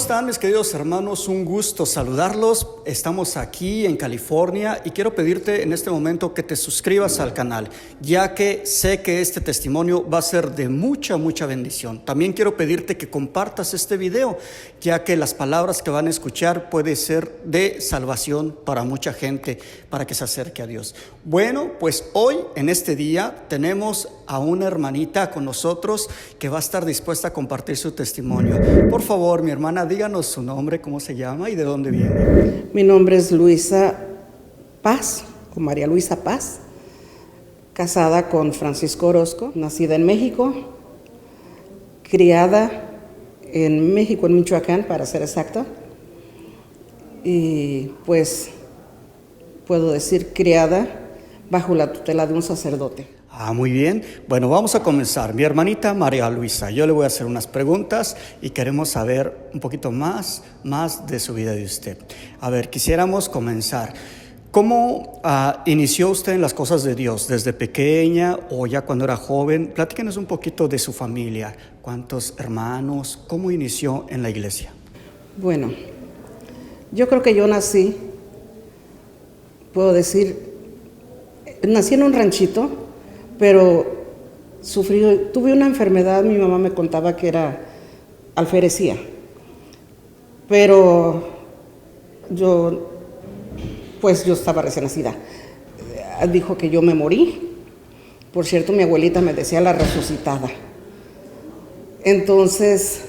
están, mis queridos hermanos? Un gusto saludarlos. Estamos aquí en California y quiero pedirte en este momento que te suscribas al canal, ya que sé que este testimonio va a ser de mucha bendición. También quiero pedirte que compartas este video, ya que las palabras que van a escuchar pueden ser de salvación para mucha gente, para que se acerque a Dios. Bueno, pues hoy, en este día, tenemos a una hermanita con nosotros que va a estar dispuesta a compartir su testimonio. Por favor, mi hermana, díganos su nombre, cómo se llama y de dónde viene. Mi nombre es Luisa Paz, o María Luisa Paz, casada con Francisco Orozco, nacida en México, criada en México, en Michoacán, para ser exacta, y pues puedo decir criada bajo la tutela de un sacerdote. Muy bien. Bueno, vamos a comenzar. Mi hermanita María Luisa, yo le voy a hacer unas preguntas y queremos saber un poquito más de su vida de usted. A ver, quisiéramos comenzar. ¿Cómo inició usted en las cosas de Dios? ¿Desde pequeña o ya cuando era joven? Platíquenos un poquito de su familia. ¿Cuántos hermanos? ¿Cómo inició en la iglesia? Bueno, yo creo que yo nací, puedo decir, nací en un ranchito, pero tuve una enfermedad. Mi mamá me contaba que era alferecía, pero yo estaba recién nacida. Dijo que yo me morí. Por cierto, mi abuelita me decía la resucitada. Entonces,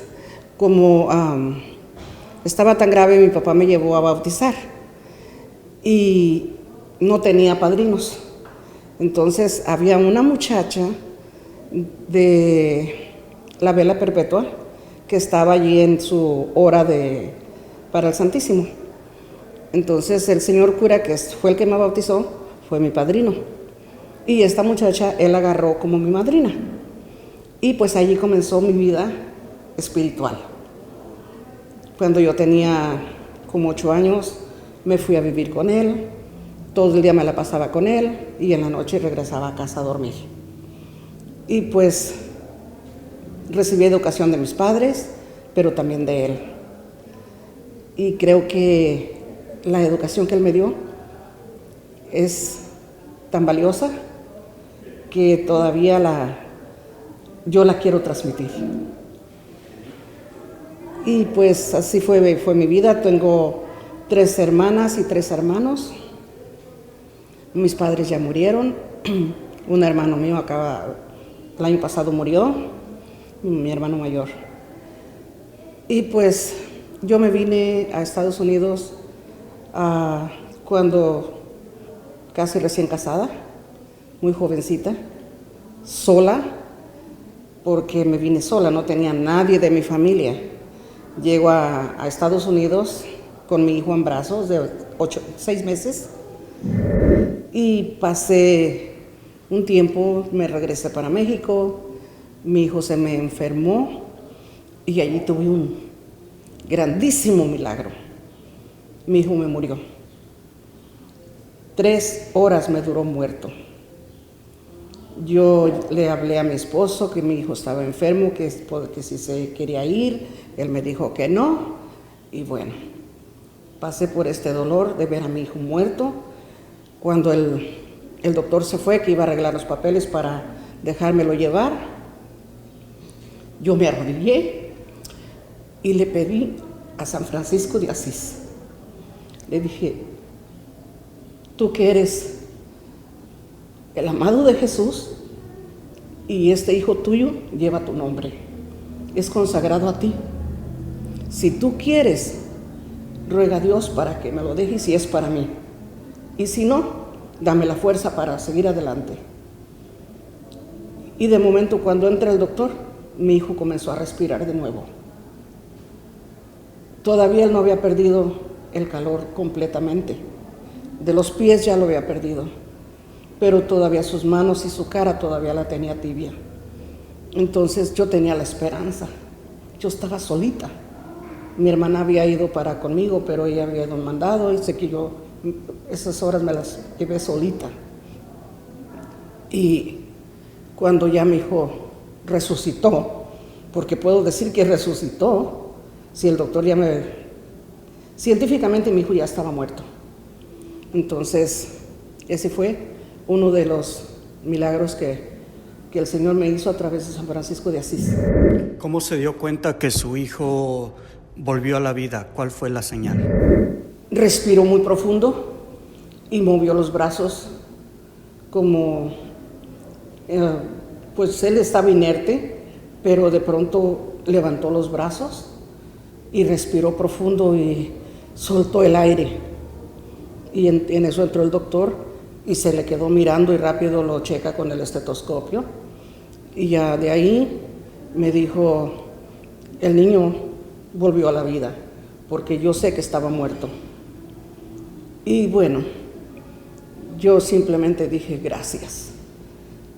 como estaba tan grave, mi papá me llevó a bautizar y no tenía padrinos. Entonces había una muchacha de la vela perpetua que estaba allí en su hora para el Santísimo. Entonces el señor cura, que fue el que me bautizó, fue mi padrino. Y esta muchacha él agarró como mi madrina. Y pues allí comenzó mi vida espiritual. Cuando yo tenía como 8 años, me fui a vivir con él. Todo el día me la pasaba con él y en la noche regresaba a casa a dormir. Y pues recibí educación de mis padres, pero también de él. Y creo que la educación que él me dio es tan valiosa que todavía yo la quiero transmitir. Y pues así fue mi vida. Tengo 3 hermanas y 3 hermanos. Mis padres ya murieron. Un hermano mío el año pasado murió, mi hermano mayor. Y pues yo me vine a Estados Unidos cuando casi recién casada, muy jovencita, sola, porque me vine sola, no tenía nadie de mi familia. Llego a Estados Unidos con mi hijo en brazos de 6 meses. Y pasé un tiempo, me regresé para México, mi hijo se me enfermó y allí tuve un grandísimo milagro. Mi hijo me murió. 3 horas me duró muerto. Yo le hablé a mi esposo que mi hijo estaba enfermo, que si se quería ir, él me dijo que no. Y bueno, pasé por este dolor de ver a mi hijo muerto. Cuando el doctor se fue, que iba a arreglar los papeles para dejármelo llevar, yo me arrodillé y le pedí a San Francisco de Asís. Le dije: tú que eres el amado de Jesús y este hijo tuyo lleva tu nombre, es consagrado a ti. Si tú quieres, ruega a Dios para que me lo dejes si es para mí. Y si no, dame la fuerza para seguir adelante. Y de momento, cuando entra el doctor, mi hijo comenzó a respirar de nuevo. Todavía él no había perdido el calor completamente. De los pies ya lo había perdido. Pero todavía sus manos y su cara todavía la tenía tibia. Entonces yo tenía la esperanza. Yo estaba solita. Mi hermana había ido conmigo, pero ella había ido en mandado y sé que yo esas horas me las llevé solita. Y cuando ya mi hijo resucitó, porque puedo decir que resucitó, si el doctor científicamente mi hijo ya estaba muerto. Entonces, ese fue uno de los milagros que el Señor me hizo a través de San Francisco de Asís. ¿Cómo se dio cuenta que su hijo volvió a la vida? ¿Cuál fue la señal? Respiró muy profundo y movió los brazos como, pues él estaba inerte, pero de pronto levantó los brazos y respiró profundo y soltó el aire. Y en eso entró el doctor y se le quedó mirando y rápido lo checa con el estetoscopio. Y ya de ahí me dijo, el niño volvió a la vida, porque yo sé que estaba muerto. Y bueno, yo simplemente dije gracias.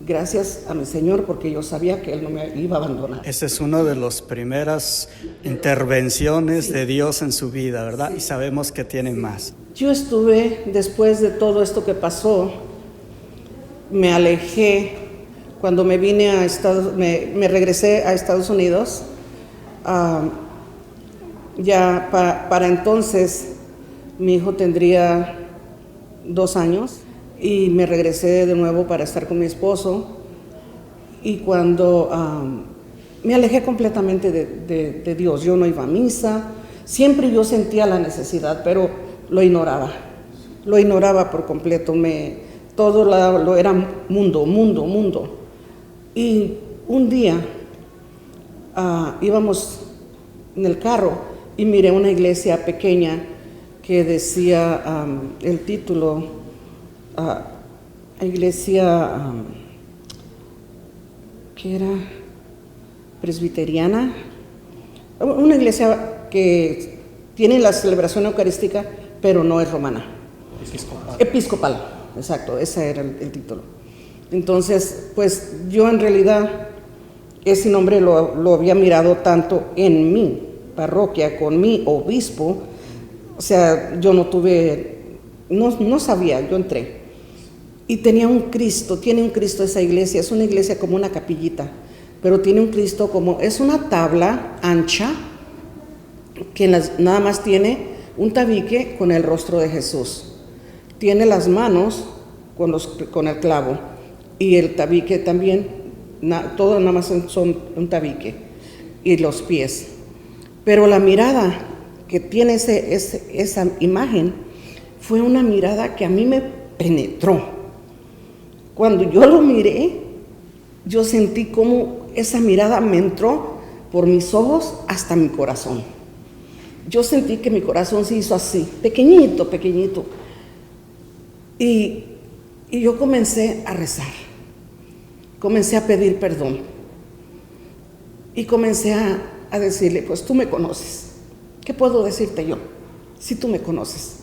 Gracias a mi Señor, porque yo sabía que Él no me iba a abandonar. Esa es una de las primeras intervenciones de Dios en su vida, ¿verdad? Y sabemos que tiene más. Yo estuve, después de todo esto que pasó, me alejé. Cuando me vine a me regresé a Estados Unidos, ya para entonces mi hijo tendría 2 años y me regresé de nuevo para estar con mi esposo. Y cuando me alejé completamente de Dios, yo no iba a misa, siempre yo sentía la necesidad, pero lo ignoraba por completo, todo lo era mundo. Y un día íbamos en el carro y miré una iglesia pequeña que decía el título, iglesia que era presbiteriana, una iglesia que tiene la celebración eucarística, pero no es romana. Episcopal, exacto, ese era el título. Entonces, pues yo en realidad ese nombre lo había mirado tanto en mi parroquia, con mi obispo, o sea, yo no sabía, yo entré. Y tenía tiene un Cristo esa iglesia, es una iglesia como una capillita, pero tiene un Cristo es una tabla ancha, que nada más tiene un tabique con el rostro de Jesús. Tiene las manos con el clavo y el tabique también, todo nada más son un tabique y los pies. Pero la mirada que tiene esa imagen fue una mirada que a mí me penetró. Cuando yo lo miré, yo sentí como esa mirada me entró por mis ojos hasta mi corazón. Yo sentí que mi corazón se hizo así, pequeñito. Y yo comencé a rezar, comencé a pedir perdón y comencé a decirle, pues tú me conoces, ¿qué puedo decirte yo? Si tú me conoces,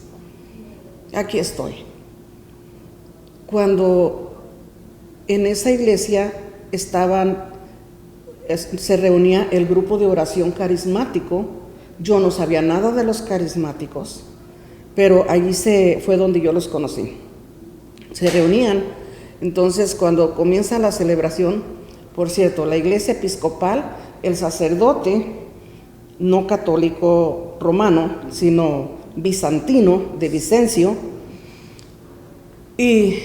aquí estoy. Cuando en esa iglesia se reunía el grupo de oración carismático, yo no sabía nada de los carismáticos, pero allí fue donde yo los conocí. Se reunían, entonces cuando comienza la celebración, por cierto, la iglesia episcopal, el sacerdote, no católico romano, sino bizantino, de Vicencio, y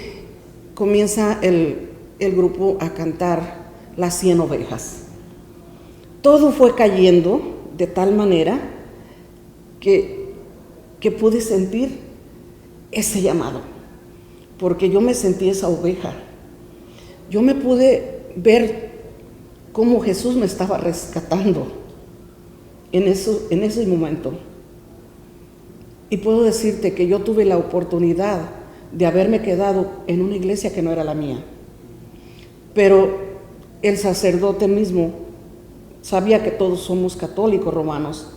comienza el grupo a cantar las 100 ovejas. Todo fue cayendo de tal manera que pude sentir ese llamado, porque yo me sentí esa oveja. Yo me pude ver cómo Jesús me estaba rescatando en ese momento. Y puedo decirte que yo tuve la oportunidad de haberme quedado en una iglesia que no era la mía. Pero el sacerdote mismo sabía que todos somos católicos romanos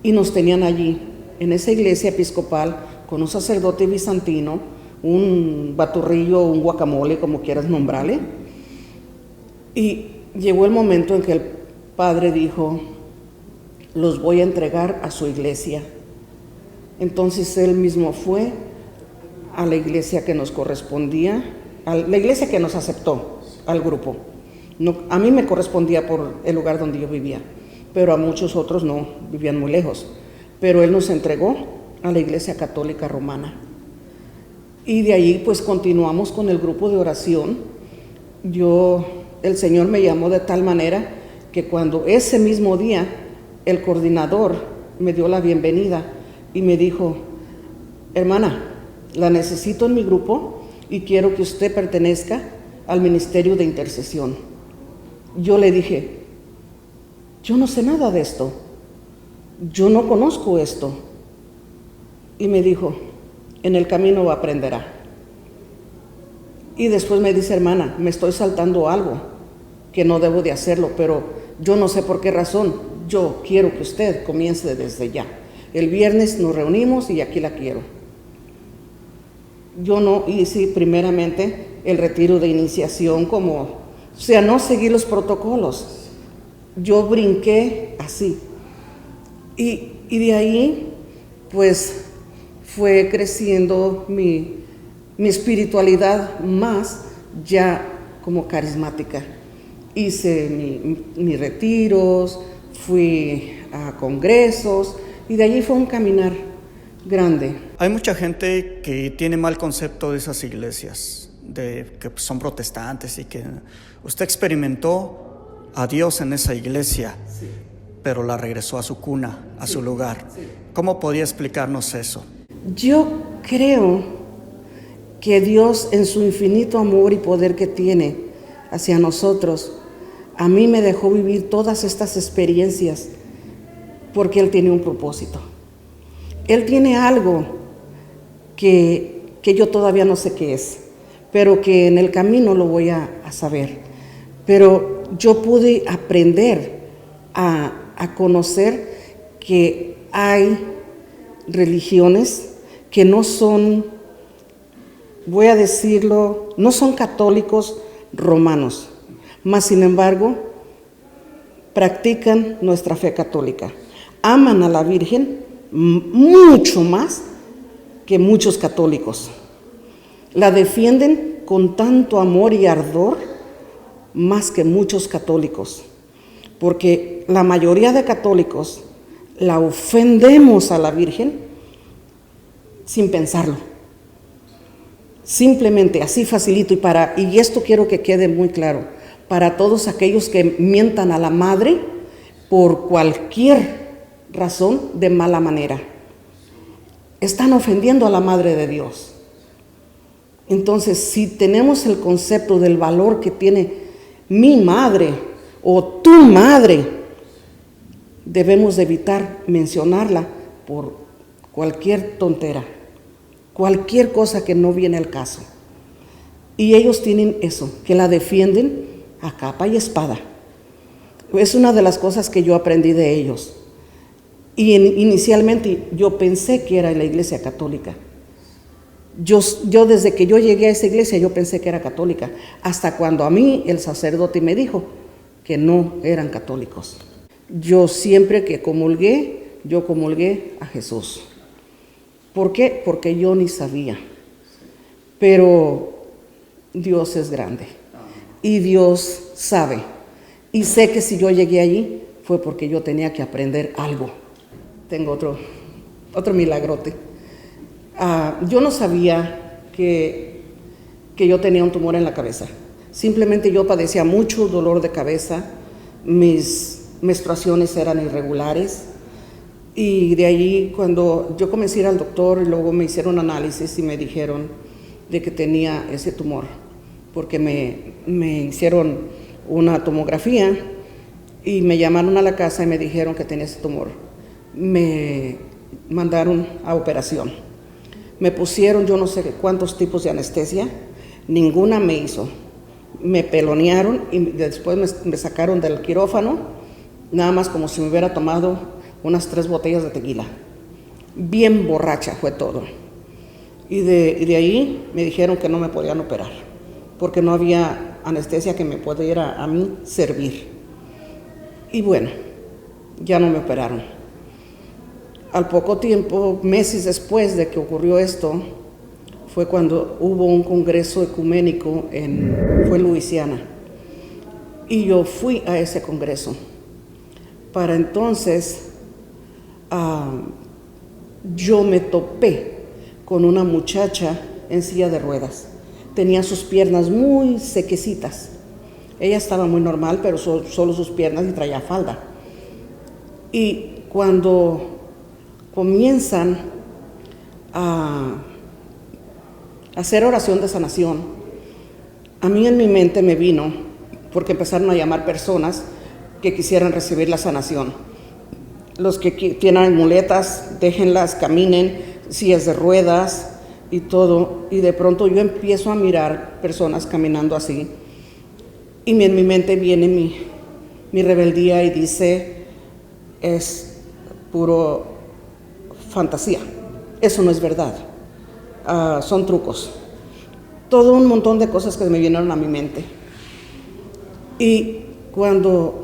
y nos tenían allí, en esa iglesia episcopal, con un sacerdote bizantino, un baturrillo, un guacamole, como quieras nombrarle. Y llegó el momento en que el padre dijo, los voy a entregar a su iglesia. Entonces él mismo fue a la iglesia que nos correspondía, a la iglesia que nos aceptó al grupo. No, a mí me correspondía por el lugar donde yo vivía, pero a muchos otros no, vivían muy lejos. Pero Él nos entregó a la Iglesia Católica Romana. Y de ahí pues continuamos con el grupo de oración. El Señor me llamó de tal manera que cuando ese mismo día el coordinador me dio la bienvenida y me dijo: hermana, la necesito en mi grupo y quiero que usted pertenezca al ministerio de intercesión. Yo le dije: yo no sé nada de esto, yo no conozco esto. Y me dijo: en el camino aprenderá. Y después me dice: hermana, me estoy saltando algo que no debo de hacerlo, pero yo no sé por qué razón. Yo quiero que usted comience desde ya. El viernes nos reunimos y aquí la quiero. Yo no hice primeramente el retiro de iniciación no seguí los protocolos. Yo brinqué así. Y de ahí, pues, fue creciendo mi espiritualidad más ya como carismática. Hice mis retiros, fui a congresos y de allí fue un caminar grande. Hay mucha gente que tiene mal concepto de esas iglesias, que son protestantes, y que usted experimentó a Dios en esa iglesia, sí, pero la regresó a su cuna, a su lugar. Sí. ¿Cómo podría explicarnos eso? Yo creo que Dios, en su infinito amor y poder que tiene hacia nosotros, a mí me dejó vivir todas estas experiencias porque Él tiene un propósito. Él tiene algo que yo todavía no sé qué es, pero que en el camino lo voy a saber. Pero yo pude aprender a conocer que hay religiones que no son, voy a decirlo, no son católicos romanos, mas sin embargo practican nuestra fe católica. Aman a la Virgen mucho más que muchos católicos. La defienden con tanto amor y ardor más que muchos católicos, porque la mayoría de católicos la ofendemos a la Virgen sin pensarlo. Simplemente así facilito, y esto quiero que quede muy claro para todos aquellos que mientan a la madre por cualquier razón de mala manera. Están ofendiendo a la madre de Dios. Entonces, si tenemos el concepto del valor que tiene mi madre o tu madre, debemos de evitar mencionarla por cualquier tontera, cualquier cosa que no viene al caso. Y ellos tienen eso, que la defienden a capa y espada. Es una de las cosas que yo aprendí de ellos. Y inicialmente yo pensé que era en la iglesia católica. Yo desde que yo llegué a esa iglesia yo pensé que era católica, hasta cuando a mí el sacerdote me dijo que no eran católicos. Yo siempre que comulgué, yo comulgué a Jesús. ¿Por qué? Porque yo ni sabía. Pero Dios es grande y Dios sabe. Y sé que si yo llegué allí fue porque yo tenía que aprender algo. Tengo otro milagrote. Yo no sabía que yo tenía un tumor en la cabeza. Simplemente yo padecía mucho dolor de cabeza, mis menstruaciones eran irregulares, y de allí cuando yo comencé a ir al doctor, y luego me hicieron análisis y me dijeron de que tenía ese tumor, porque me hicieron una tomografía y me llamaron a la casa y me dijeron que tenía ese tumor. Me mandaron a operación. Me pusieron yo no sé cuántos tipos de anestesia, ninguna me hizo. Me pelonearon y después me sacaron del quirófano, nada más como si me hubiera tomado unas 3 botellas de tequila. Bien borracha fue todo. Y de ahí me dijeron que no me podían operar, porque no había anestesia que me pudiera a mí servir. Y bueno, ya no me operaron. Al poco tiempo, meses después de que ocurrió esto, fue cuando hubo un congreso ecuménico fue en Luisiana. Y yo fui a ese congreso. Para entonces, yo me topé con una muchacha en silla de ruedas. Tenía sus piernas muy sequecitas. Ella estaba muy normal, pero solo sus piernas, y traía falda. Y cuando comienzan a hacer oración de sanación, a mí en mi mente me vino, porque empezaron a llamar personas que quisieran recibir la sanación. Los que tienen muletas, déjenlas, caminen, sillas de ruedas y todo. Y de pronto yo empiezo a mirar personas caminando así. Y en mi mente viene mi rebeldía y dice, es puro fantasía. Eso no es verdad. Son trucos. Todo un montón de cosas que me vinieron a mi mente. Y cuando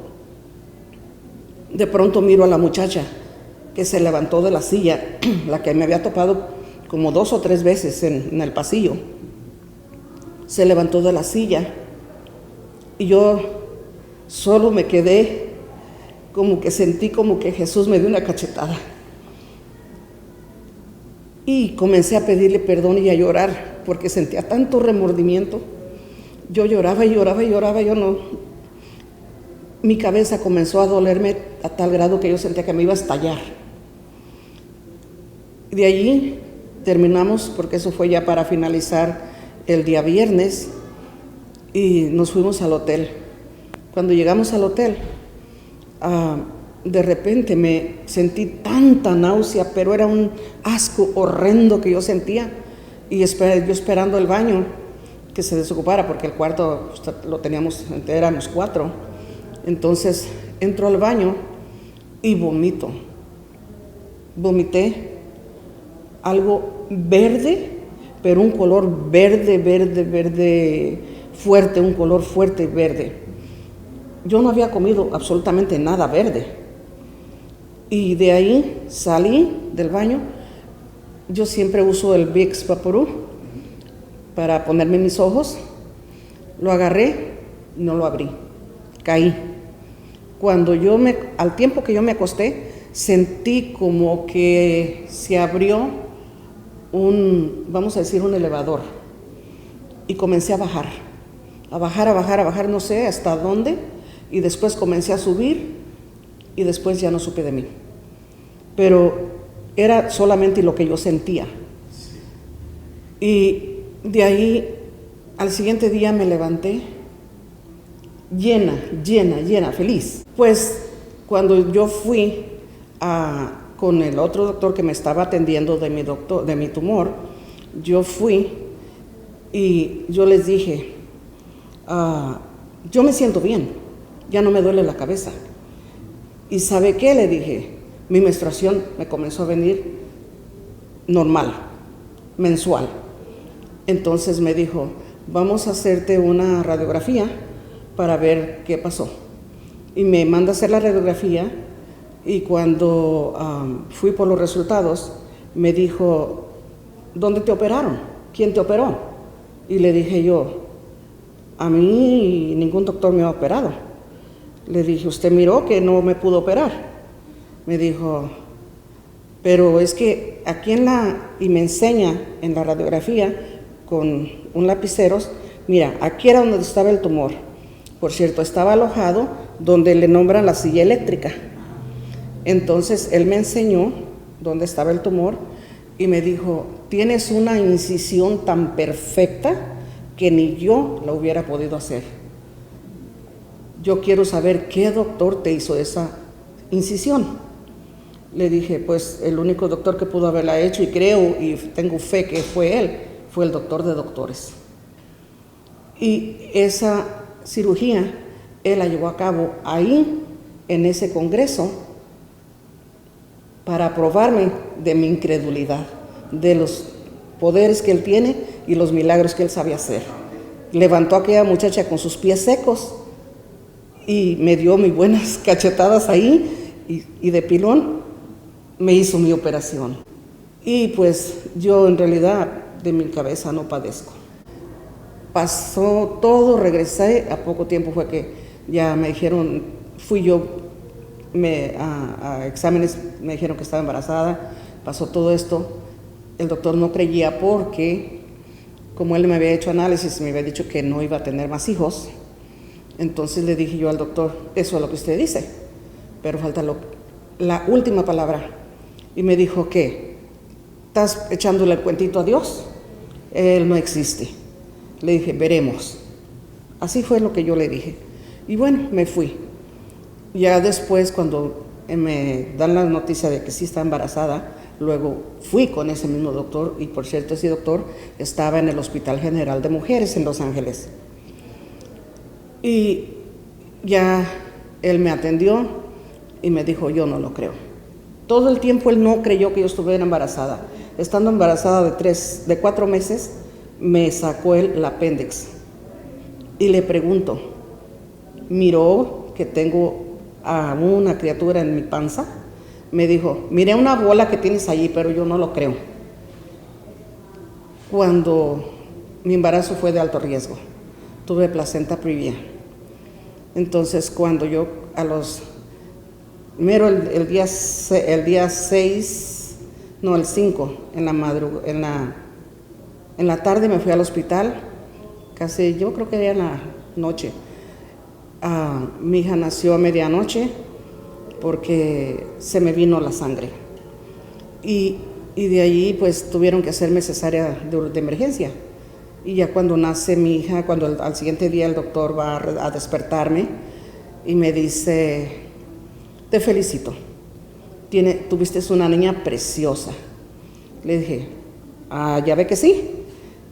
de pronto miro a la muchacha que se levantó de la silla, la que me había topado como 2 o 3 veces en el pasillo, se levantó de la silla y yo solo me quedé, como que sentí como que Jesús me dio una cachetada. Y comencé a pedirle perdón y a llorar, porque sentía tanto remordimiento. Yo lloraba y lloraba y lloraba, mi cabeza comenzó a dolerme a tal grado que yo sentía que me iba a estallar. De allí terminamos, porque eso fue ya para finalizar el día viernes, y nos fuimos al hotel. Cuando llegamos al hotel, de repente me sentí tanta náusea, pero era un asco horrendo que yo sentía, y yo esperando el baño que se desocupara, porque el cuarto lo teníamos, éramos 4. Entonces entro al baño y vomité algo verde, pero un color verde fuerte, un color fuerte verde. Yo no había comido absolutamente nada verde. Y de ahí salí del baño. Yo siempre uso el Vicks Vaporub para ponerme mis ojos. Lo agarré, no lo abrí, caí. Cuando al tiempo que yo me acosté, sentí como que se abrió vamos a decir, un elevador. Y comencé a bajar, no sé hasta dónde. Y después comencé a subir y después ya no supe de mí. Pero era solamente lo que yo sentía. Y de ahí, al siguiente día me levanté llena, feliz. Pues cuando yo fui con el otro doctor que me estaba atendiendo de mi tumor, yo fui y yo les dije, yo me siento bien, ya no me duele la cabeza. ¿Y sabe qué? Le dije, mi menstruación me comenzó a venir normal, mensual. Entonces me dijo, vamos a hacerte una radiografía para ver qué pasó. Y me manda a hacer la radiografía, y cuando fui por los resultados, me dijo, ¿dónde te operaron? ¿Quién te operó? Y le dije yo, a mí ningún doctor me ha operado. Le dije, ¿usted miró que no me pudo operar? Me dijo, pero es que aquí y me enseña en la radiografía con un lapicero, mira, aquí era donde estaba el tumor. Por cierto, estaba alojado donde le nombran la silla eléctrica. Entonces él me enseñó dónde estaba el tumor y me dijo, tienes una incisión tan perfecta que ni yo la hubiera podido hacer. Yo quiero saber qué doctor te hizo esa incisión. Le dije, pues el único doctor que pudo haberla hecho, y creo y tengo fe que fue él, fue el doctor de doctores. Y esa cirugía él la llevó a cabo ahí, en ese congreso, para probarme de mi incredulidad, de los poderes que él tiene y los milagros que él sabe hacer. Levantó a aquella muchacha con sus pies secos y me dio mis buenas cachetadas ahí, y de pilón me hizo mi operación. Y pues yo en realidad de mi cabeza no padezco. Pasó todo, regresé, a poco tiempo fue que ya me dijeron, fui yo a exámenes me dijeron que estaba embarazada, pasó todo esto. El doctor no creía porque, como él me había hecho análisis, me había dicho que no iba a tener más hijos. Entonces le dije yo al doctor, eso es lo que usted dice, pero falta la última palabra. Y me dijo, ¿qué? ¿Estás echándole el cuentito a Dios? Él no existe. Le dije, veremos. Así fue lo que yo le dije. Y bueno, me fui. Ya después, cuando me dan la noticia de que sí está embarazada, luego fui con ese mismo doctor, y por cierto, ese doctor estaba en el Hospital General de Mujeres en Los Ángeles. Y ya él me atendió y me dijo, yo no lo creo. Todo el tiempo él no creyó que yo estuviera embarazada. Estando embarazada de 4 meses, me sacó el apéndice. Y le pregunto, ¿miró que tengo a una criatura en mi panza? Me dijo, miré una bola que tienes allí, pero yo no lo creo. Cuando mi embarazo fue de alto riesgo, tuve placenta previa. Entonces, cuando yo el día 6, no, el 5, en la tarde me fui al hospital, casi, yo creo que era en la noche. Mi hija nació a medianoche porque se me vino la sangre. Y de ahí pues tuvieron que hacerme cesárea de emergencia. Y ya cuando nace mi hija, al siguiente día el doctor va a despertarme y me dice, te felicito, tuviste una niña preciosa. Le dije, ya ve que sí.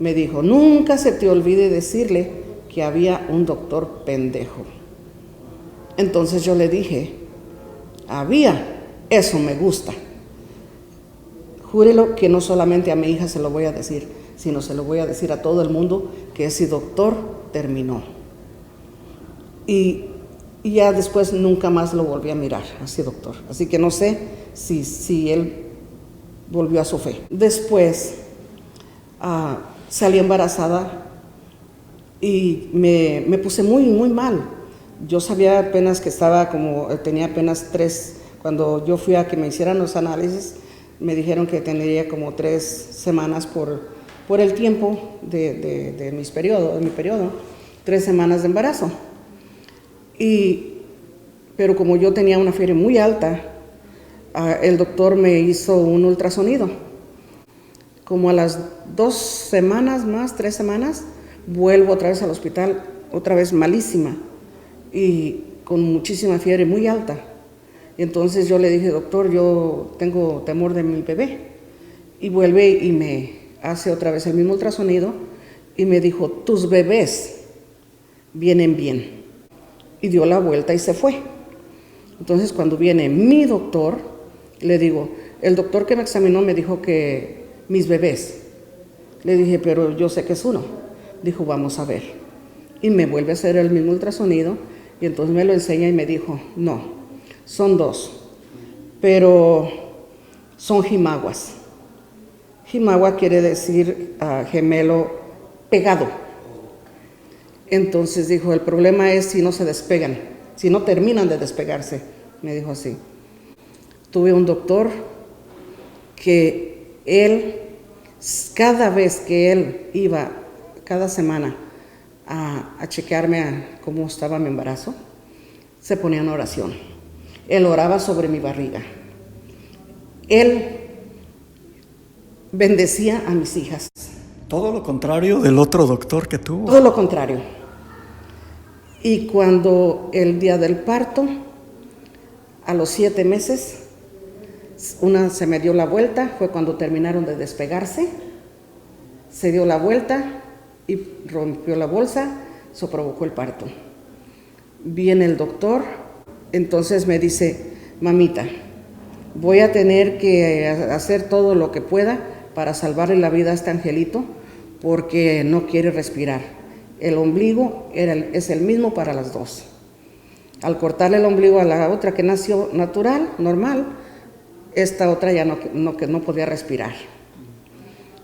Me dijo, nunca se te olvide decirle que había un doctor pendejo. Entonces yo le dije, eso me gusta. Júrelo que no solamente a mi hija se lo voy a decir, sino se lo voy a decir a todo el mundo que ese doctor terminó. Y ya después nunca más lo volví a mirar, a ese doctor. Así que no sé si él volvió a su fe. Después salí embarazada y me puse muy, muy mal. Yo sabía apenas que tenía apenas 3, cuando yo fui a que me hicieran los análisis, me dijeron que tendría como 3 semanas por el tiempo de mi periodo, 3 semanas de embarazo. Pero como yo tenía una fiebre muy alta, el doctor me hizo un ultrasonido. Como a las 2 semanas más, 3 semanas, vuelvo otra vez al hospital, otra vez malísima y con muchísima fiebre muy alta. Y entonces yo le dije, doctor, yo tengo temor de mi bebé. Y vuelve y me hace otra vez el mismo ultrasonido y me dijo, tus bebés vienen bien. Y dio la vuelta y se fue. Entonces cuando viene mi doctor, le digo, el doctor que me examinó me dijo que mis bebés. Le dije, pero yo sé que es uno. Dijo, vamos a ver. Y me vuelve a hacer el mismo ultrasonido y entonces me lo enseña y me dijo, no, son 2, pero son jimaguas. Jimagua quiere decir gemelo pegado. Entonces dijo, el problema es si no se despegan, si no terminan de despegarse, me dijo así. Tuve un doctor que cada vez que él iba, cada semana, a chequearme cómo estaba mi embarazo, se ponía en oración. Él oraba sobre mi barriga. Él bendecía a mis hijas. Todo lo contrario del otro doctor que tuvo. Todo lo contrario. Y cuando el día del parto, a los 7 meses, una se me dio la vuelta, fue cuando terminaron de despegarse, se dio la vuelta y rompió la bolsa, eso provocó el parto. Viene el doctor, entonces me dice, mamita, voy a tener que hacer todo lo que pueda para salvarle la vida a este angelito porque no quiere respirar. El ombligo es el mismo para las 2. Al cortarle el ombligo a la otra que nació natural, normal, esta otra ya no podía respirar.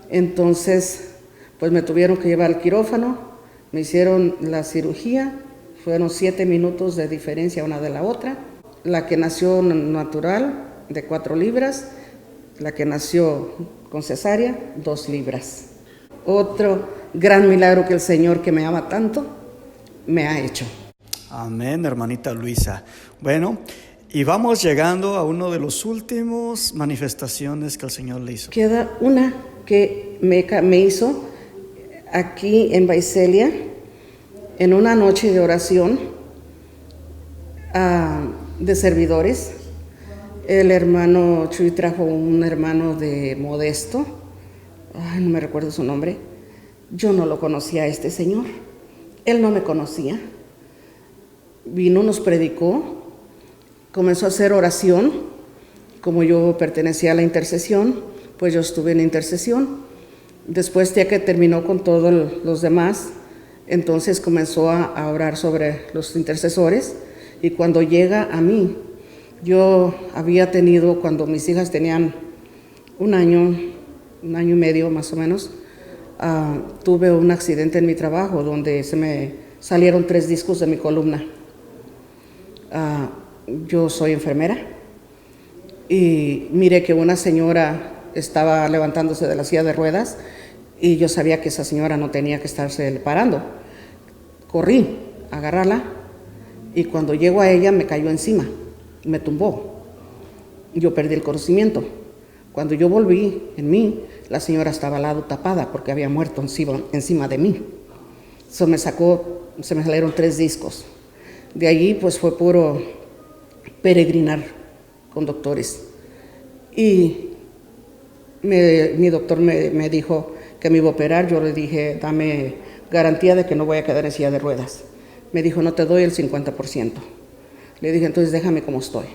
Entonces, pues me tuvieron que llevar al quirófano, me hicieron la cirugía, fueron 7 minutos de diferencia una de la otra. la que nació natural de 4 libras, la que nació con cesárea, 2 libras. Otro gran milagro que el Señor, que me ama tanto, me ha hecho. Amén, hermanita Luisa. Bueno, y vamos llegando a uno de los últimos manifestaciones que el Señor le hizo. Queda una que me hizo aquí en Visalia, en una noche de oración de servidores. El hermano Chuy trajo un hermano de Modesto, no me recuerdo su nombre. Yo no lo conocía a este señor, él no me conocía. Vino, nos predicó, comenzó a hacer oración. Como yo pertenecía a la intercesión, pues yo estuve en intercesión. Después, ya que terminó con todos los demás, entonces comenzó a orar sobre los intercesores. Y cuando llega a mí, yo había tenido, cuando mis hijas tenían un año y medio más o menos, tuve un accidente en mi trabajo donde se me salieron 3 discos de mi columna. Yo soy enfermera y miré que una señora estaba levantándose de la silla de ruedas y yo sabía que esa señora no tenía que estarse parando. Corrí a agarrarla y cuando llego a ella me cayó encima, me tumbó. Yo perdí el conocimiento. Cuando yo volví en mí, la señora estaba al lado tapada porque había muerto encima de mí. Se me salieron 3 discos. De allí pues fue puro peregrinar con doctores. Y mi doctor me dijo que me iba a operar. Yo le dije, dame garantía de que no voy a quedar en silla de ruedas. Me dijo, no te doy el 50%. Le dije, entonces déjame como estoy.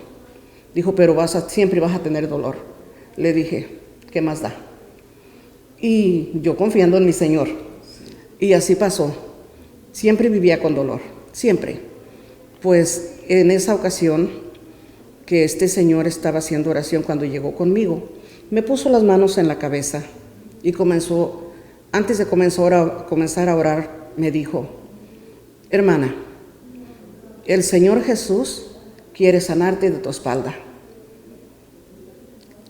Dijo, pero siempre vas a tener dolor. Le dije, ¿qué más da? Y yo confiando en mi Señor. Y así pasó. Siempre vivía con dolor, siempre. Pues en esa ocasión que este señor estaba haciendo oración cuando llegó conmigo, me puso las manos en la cabeza y comenzó, antes de comenzar a orar, me dijo, hermana, el Señor Jesús quiere sanarte de tu espalda.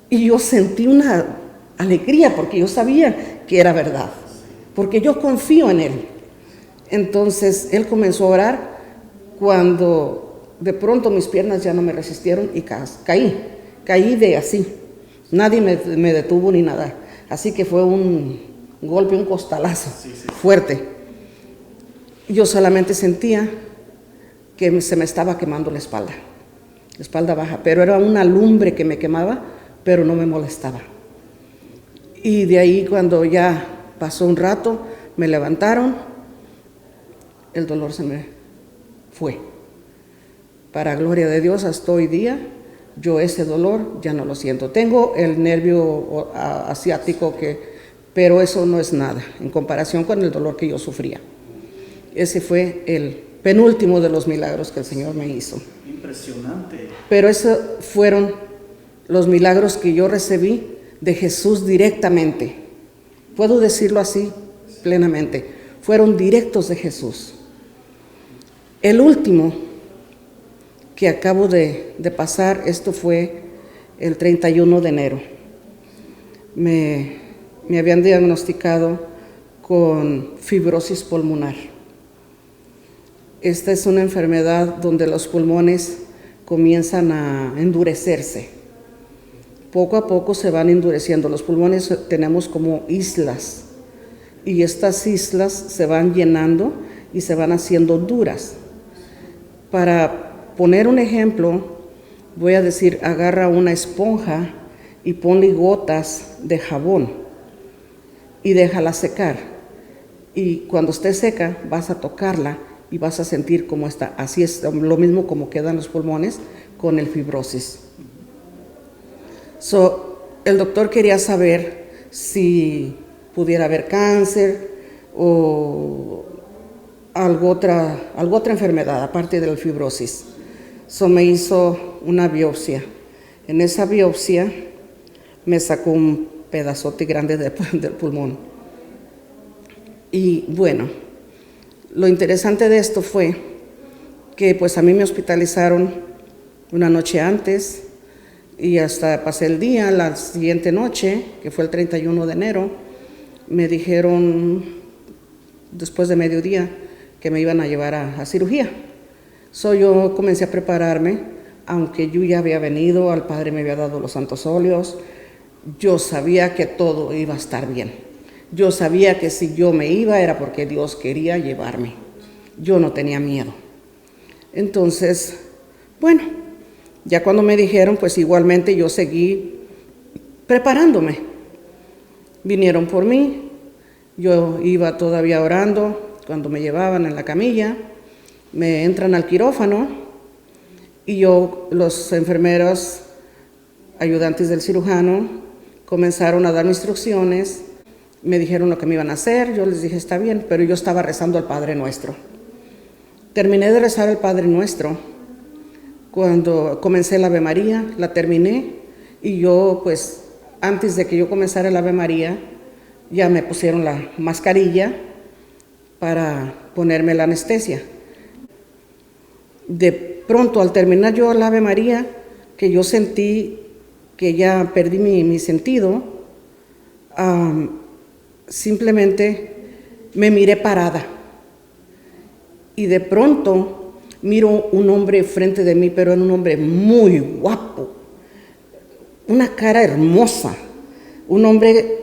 Y yo sentí una alegría porque yo sabía que era verdad, porque yo confío en Él. Entonces Él comenzó a orar cuando de pronto mis piernas ya no me resistieron y caí de así. Nadie me detuvo ni nada. Así que fue un golpe, un costalazo fuerte. Yo solamente sentía que se me estaba quemando la espalda baja, pero era una lumbre que me quemaba, pero no me molestaba. Y de ahí cuando ya pasó un rato, me levantaron, el dolor se me fue. Para gloria de Dios, hasta hoy día, yo ese dolor ya no lo siento. Tengo el nervio asiático, pero eso no es nada en comparación con el dolor que yo sufría. Ese fue el penúltimo de los milagros que el Señor me hizo. Impresionante. Pero esos fueron los milagros que yo recibí de Jesús directamente. Puedo decirlo así plenamente. Fueron directos de Jesús. El último que acabo de pasar, esto fue el 31 de enero. Me habían diagnosticado con fibrosis pulmonar. Esta es una enfermedad donde los pulmones comienzan a endurecerse. Poco a poco se van endureciendo. Los pulmones tenemos como islas y estas islas se van llenando y se van haciendo duras. Para poner un ejemplo, voy a decir, agarra una esponja y ponle gotas de jabón y déjala secar. Y cuando esté seca, vas a tocarla y vas a sentir cómo está. Así es lo mismo como quedan los pulmones con el fibrosis. El doctor quería saber si pudiera haber cáncer o algo otra enfermedad aparte de la fibrosis. Me hizo una biopsia. En esa biopsia me sacó un pedazote grande del pulmón. Y bueno, lo interesante de esto fue que pues a mí me hospitalizaron una noche antes, y hasta pasé el día. La siguiente noche, que fue el 31 de enero, me dijeron, después de mediodía, que me iban a llevar a cirugía. Yo comencé a prepararme, aunque yo ya había venido, al Padre me había dado los santos óleos. Yo sabía que todo iba a estar bien. Yo sabía que si yo me iba era porque Dios quería llevarme. Yo no tenía miedo. Entonces, bueno, ya cuando me dijeron, pues igualmente yo seguí preparándome. Vinieron por mí, yo iba todavía orando cuando me llevaban en la camilla, me entran al quirófano y los enfermeros, ayudantes del cirujano, comenzaron a dar instrucciones, me dijeron lo que me iban a hacer, yo les dije está bien, pero yo estaba rezando al Padre Nuestro. Terminé de rezar el Padre Nuestro. Cuando comencé el Ave María, la terminé y yo, pues, antes de que yo comenzara el Ave María, ya me pusieron la mascarilla para ponerme la anestesia. De pronto, al terminar yo el Ave María, que yo sentí que ya perdí mi sentido, simplemente me miré parada. Y de pronto miro un hombre frente de mí, pero era un hombre muy guapo, una cara hermosa, un hombre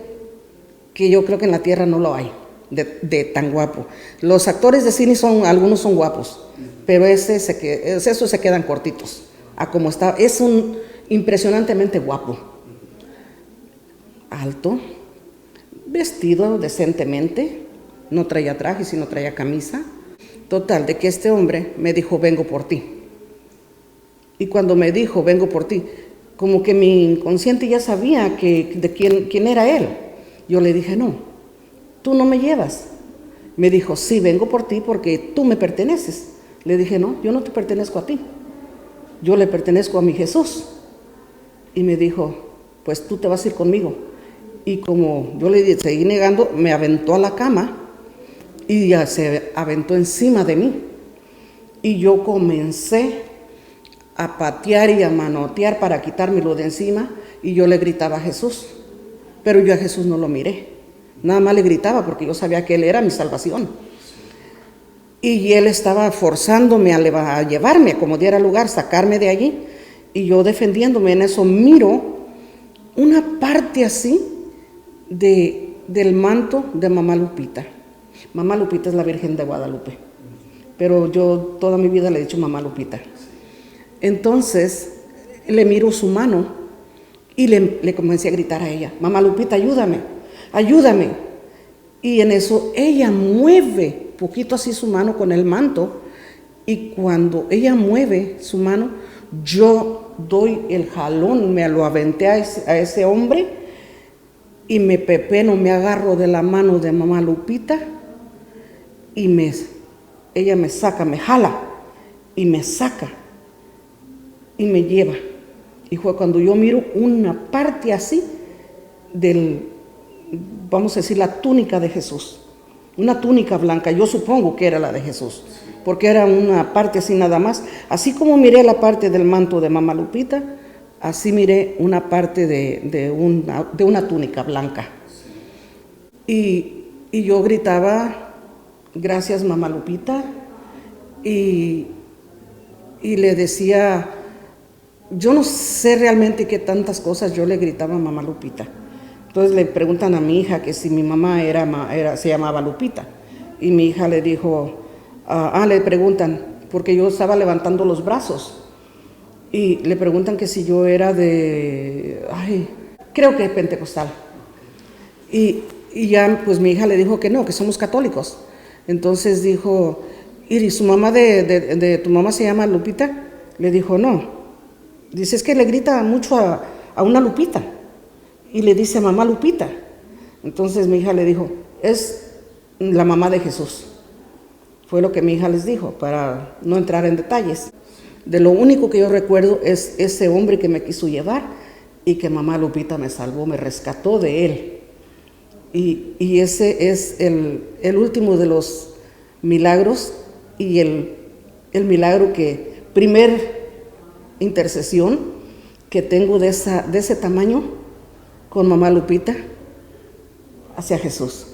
que yo creo que en la tierra no lo hay, de tan guapo. Los actores de cine algunos son guapos, pero esos se quedan cortitos a como está. Es impresionantemente guapo, alto, vestido decentemente, no traía traje, sino traía camisa. Total, de que este hombre me dijo, vengo por ti. Y cuando me dijo, vengo por ti, como que mi inconsciente ya sabía de quién era él. Yo le dije, no, tú no me llevas. Me dijo, sí, vengo por ti porque tú me perteneces. Le dije, no, yo no te pertenezco a ti. Yo le pertenezco a mi Jesús. Y me dijo, pues tú te vas a ir conmigo. Y como yo le seguí negando, me aventó a la cama y ya se aventó encima de mí. Y yo comencé a patear y a manotear para quitármelo de encima, y yo le gritaba a Jesús. Pero yo a Jesús no lo miré. Nada más le gritaba porque yo sabía que Él era mi salvación. Y Él estaba forzándome a llevarme, como diera lugar, sacarme de allí. Y yo defendiéndome en eso, miro una parte así del manto de Mamá Lupita. Mamá Lupita es la Virgen de Guadalupe, pero yo toda mi vida le he dicho Mamá Lupita. Entonces le miro su mano y le comencé a gritar a ella, Mamá Lupita, ayúdame, ayúdame. Y en eso ella mueve poquito así su mano con el manto, y cuando ella mueve su mano, yo doy el jalón, me lo aventé a ese hombre y me pepeno, me agarro de la mano de Mamá Lupita. Y ella me saca, me jala y me saca y me lleva. Y fue cuando yo miro una parte así vamos a decir, la túnica de Jesús. Una túnica blanca, yo supongo que era la de Jesús, porque era una parte así nada más. Así como miré la parte del manto de Mamá Lupita, así miré una parte de una túnica blanca. Y yo gritaba, gracias Mamá Lupita, y le decía, yo no sé realmente qué tantas cosas yo le gritaba a Mamá Lupita. Entonces le preguntan a mi hija que si mi mamá se llamaba Lupita, y mi hija le dijo, le preguntan, porque yo estaba levantando los brazos, y le preguntan que si yo era creo que pentecostal, y ya pues mi hija le dijo que no, que somos católicos. Entonces dijo, ¿y su mamá de tu mamá se llama Lupita? Le dijo, no. Dice, es que le grita mucho a una Lupita. Y le dice, Mamá Lupita. Entonces mi hija le dijo, es la mamá de Jesús. Fue lo que mi hija les dijo, para no entrar en detalles. De lo único que yo recuerdo es ese hombre que me quiso llevar y que Mamá Lupita me salvó, me rescató de él. Y ese es el último de los milagros, y el milagro que intercesión que tengo de ese tamaño con mamá Lupita hacia Jesús.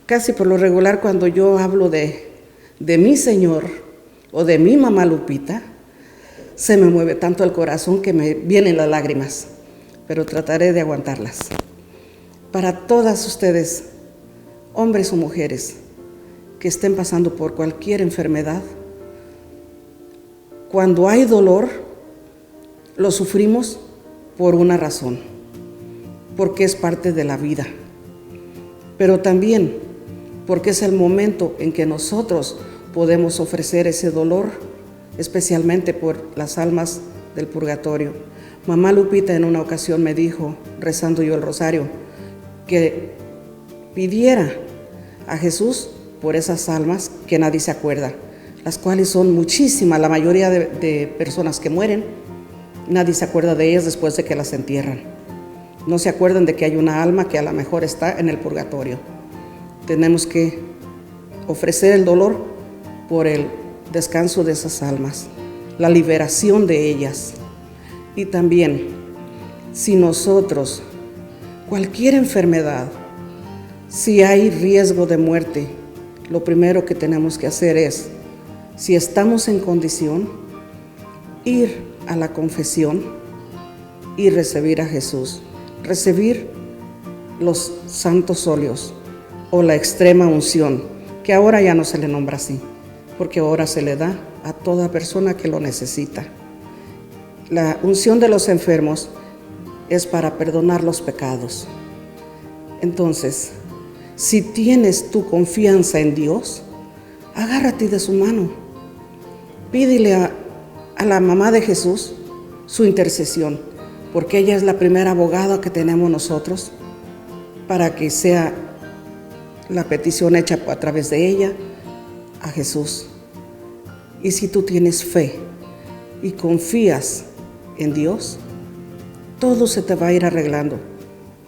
Casi por lo regular cuando yo hablo de mi Señor o de mi mamá Lupita, se me mueve tanto el corazón que me vienen las lágrimas, pero trataré de aguantarlas. Para todas ustedes, hombres o mujeres, que estén pasando por cualquier enfermedad, cuando hay dolor, lo sufrimos por una razón, porque es parte de la vida, pero también porque es el momento en que nosotros podemos ofrecer ese dolor, especialmente por las almas del purgatorio. Mamá Lupita en una ocasión me dijo, rezando yo el rosario, que pidiera a Jesús por esas almas que nadie se acuerda, las cuales son muchísimas, la mayoría de personas que mueren, nadie se acuerda de ellas después de que las entierran. No se acuerdan de que hay una alma que a lo mejor está en el purgatorio. Tenemos que ofrecer el dolor por el descanso de esas almas, la liberación de ellas. Y también, si nosotros, cualquier enfermedad, si hay riesgo de muerte, lo primero que tenemos que hacer es, si estamos en condición, ir a la confesión y recibir a Jesús, recibir los santos óleos o la extrema unción, que ahora ya no se le nombra así, porque ahora se le da a toda persona que lo necesita. La unción de los enfermos es para perdonar los pecados. Entonces, si tienes tu confianza en Dios, agárrate de su mano. Pídele a la mamá de Jesús su intercesión, porque ella es la primera abogada que tenemos nosotros para que sea la petición hecha a través de ella a Jesús. Y si tú tienes fe y confías en Dios, todo se te va a ir arreglando,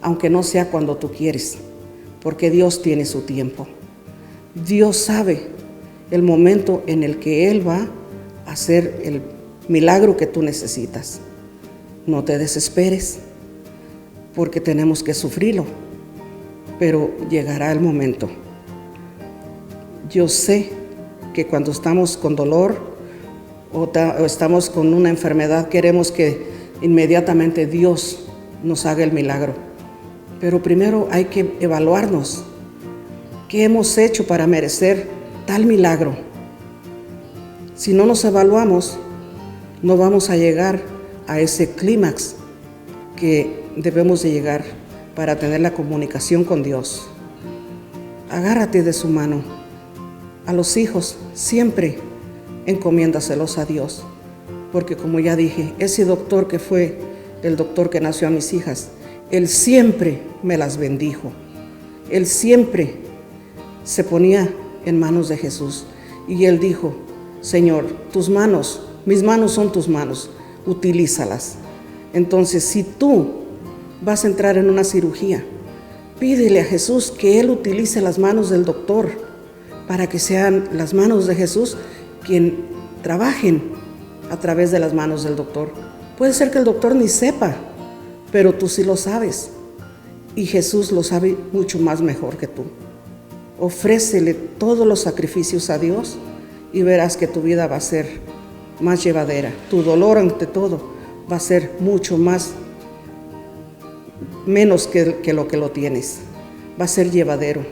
aunque no sea cuando tú quieres, porque Dios tiene su tiempo. Dios sabe el momento en el que Él va a hacer el milagro que tú necesitas. No te desesperes, porque tenemos que sufrirlo, pero llegará el momento. Yo sé que cuando estamos con dolor o estamos con una enfermedad, queremos que inmediatamente Dios nos haga el milagro. Pero primero hay que evaluarnos. ¿Qué hemos hecho para merecer tal milagro? Si no nos evaluamos, no vamos a llegar a ese clímax que debemos de llegar para tener la comunicación con Dios. Agárrate de su mano. A los hijos siempre encomiéndaselos a Dios, porque como ya dije, ese doctor que fue el doctor que nació a mis hijas, él siempre me las bendijo. Él siempre se ponía en manos de Jesús y él dijo, Señor, tus manos, mis manos son tus manos, utilízalas. Entonces, si tú vas a entrar en una cirugía, pídele a Jesús que Él utilice las manos del doctor para que sean las manos de Jesús quien trabajen a través de las manos del doctor. Puede ser que el doctor ni sepa, pero tú sí lo sabes y Jesús lo sabe mucho más mejor que tú. Ofrécele todos los sacrificios a Dios y verás que tu vida va a ser más llevadera. Tu dolor ante todo va a ser mucho menos que lo que lo tienes. Va a ser llevadero.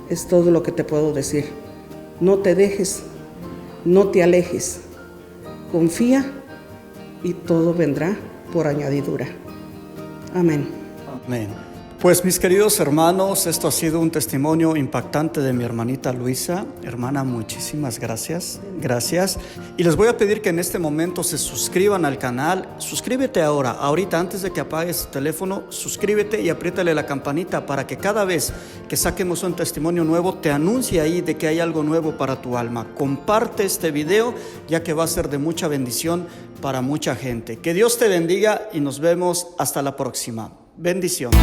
Es todo lo que te puedo decir. No te dejes, no te alejes. Confía y todo vendrá por añadidura. Amén. Amén. Pues mis queridos hermanos, esto ha sido un testimonio impactante de mi hermanita Luisa. Hermana, muchísimas gracias. Gracias. Y les voy a pedir que en este momento se suscriban al canal. Suscríbete ahorita antes de que apagues tu teléfono, suscríbete y apriétale la campanita para que cada vez que saquemos un testimonio nuevo te anuncie ahí de que hay algo nuevo para tu alma. Comparte este video ya que va a ser de mucha bendición para mucha gente. Que Dios te bendiga y nos vemos hasta la próxima. Bendiciones.